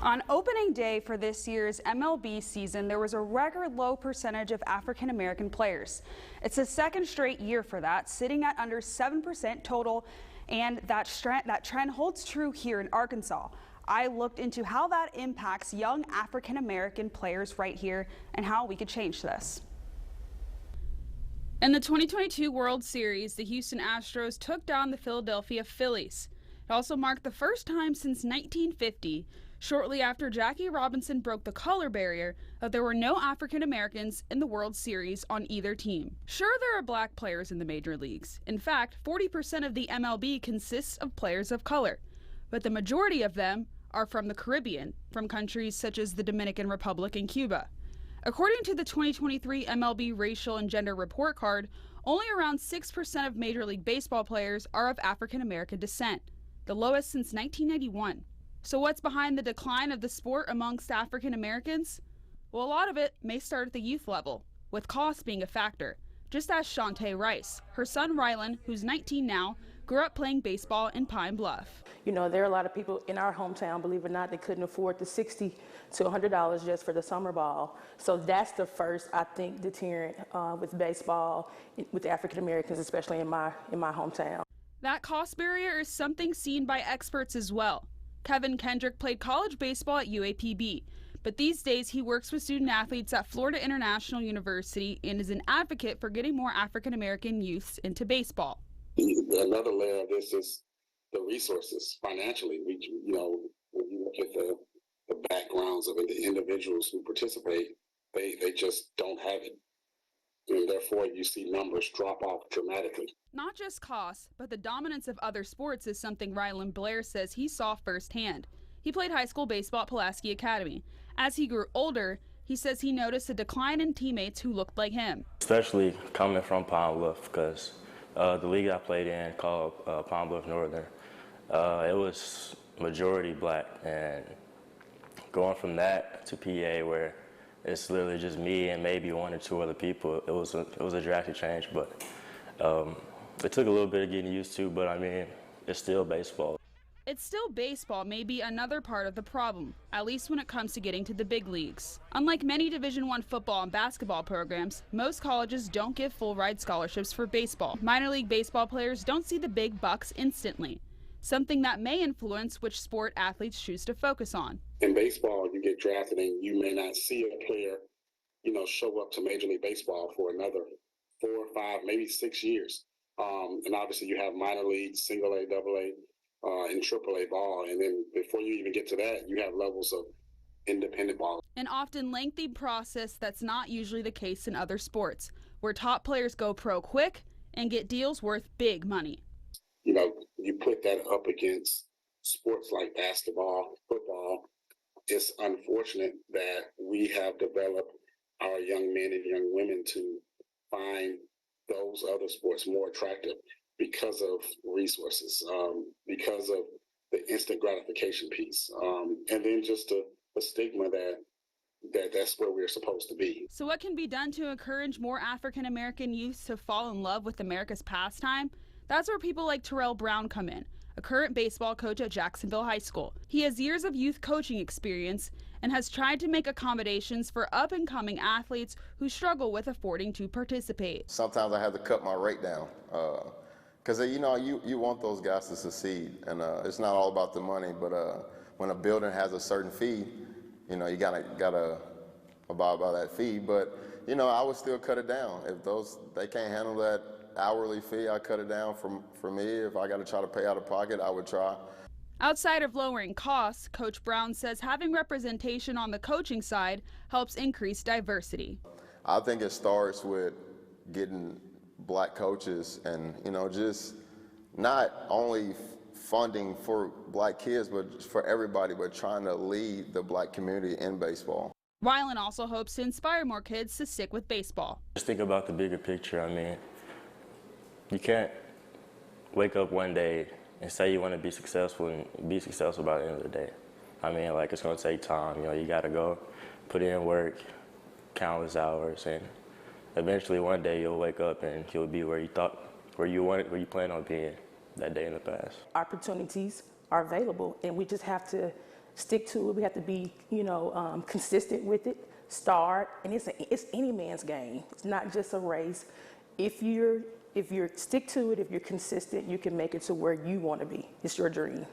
On opening day for this year's MLB season, there was a record low percentage of African American players. It's the second straight year for that, sitting at under 7% total, and that trend holds true here in Arkansas. I looked into how that impacts young African American players right here and how we could change this. In the 2022 World Series, the Houston Astros took down the Philadelphia Phillies. It also marked the first time since 1950, shortly after Jackie Robinson broke the color barrier, that there were no African Americans in the World Series on either team. Sure, there are black players in the major leagues. In fact, 40% of the MLB consists of players of color, but the majority of them are from the Caribbean, from countries such as the Dominican Republic and Cuba. According to the 2023 MLB Racial and Gender Report Card, only around 6% of Major League Baseball players are of African American descent, the lowest since 1991. So what's behind the decline of the sport amongst African Americans? Well, a lot of it may start at the youth level, with cost being a factor. Just ask Shantae Rice. Her son Rylan, who's 19 now, grew up playing baseball in Pine Bluff. You know, there are a lot of people in our hometown, believe it or not, that couldn't afford the $60 to $100 just for the summer ball. So that's the first, I think, deterrent with baseball, with African Americans, especially in my hometown. That cost barrier is something seen by experts as well. Kevin Kendrick played college baseball at UAPB, but these days he works with student athletes at Florida International University and is an advocate for getting more African American youths into baseball. Another layer of this is the resources financially. When you look at the backgrounds of the individuals who participate, they just don't have it. And therefore, you see numbers drop off dramatically. Not just cost, but the dominance of other sports is something Rylan Blair says he saw firsthand. He played high school baseball at Pulaski Academy. As he grew older, he says he noticed a decline in teammates who looked like him. Especially coming from Pine Bluff, because the league I played in called Pine Bluff Northern, it was majority black, and going from that to PA where it's literally just me and maybe one or two other people, it was a drastic change, but it took a little bit of getting used to, but I mean, it's still baseball. It's still baseball may be another part of the problem, at least when it comes to getting to the big leagues. Unlike many Division I football and basketball programs, most colleges don't give full ride scholarships for baseball. Minor league baseball players don't see the big bucks instantly, something that may influence which sport athletes choose to focus on. In baseball, you get drafted and you may not see a player, show up to Major League Baseball for another 4 or 5, maybe 6 years. And obviously you have minor league, single A, double A, and triple A ball. And then before you even get to that, you have levels of independent ball. An often lengthy process that's not usually the case in other sports, where top players go pro quick and get deals worth big money. You put that up against sports like basketball, football. It's unfortunate that we have developed our young men and young women to find those other sports more attractive because of resources, because of the instant gratification piece, and then just the stigma that's where we're supposed to be. So what can be done to encourage more African American youth to fall in love with America's pastime? That's where people like Terrell Brown come in, a current baseball coach at Jacksonville High School. He has years of youth coaching experience and has tried to make accommodations for up-and-coming athletes who struggle with affording to participate. Sometimes I have to cut my rate down because you want those guys to succeed, and it's not all about the money, but when a building has a certain fee, you gotta abide by that fee. But I would still cut it down if they can't handle that hourly fee. I cut it down for me. If I got to try to pay out of pocket, I would try. Outside of lowering costs, Coach Brown says having representation on the coaching side helps increase diversity. I think it starts with getting black coaches and, just not only funding for black kids, but for everybody, but trying to lead the black community in baseball. Rylan also hopes to inspire more kids to stick with baseball. Just think about the bigger picture. I mean, you can't wake up one day and say you want to be successful and be successful by the end of the day. I mean, it's going to take time. You got to go put in work, countless hours, and eventually one day you'll wake up and you'll be where you plan on being that day in the past. Opportunities are available, and we just have to stick to it. We have to be, consistent with it. Start, and it's any man's game. It's not just a race. If you're stick to it, if you're consistent, you can make it to where you want to be. It's your dream.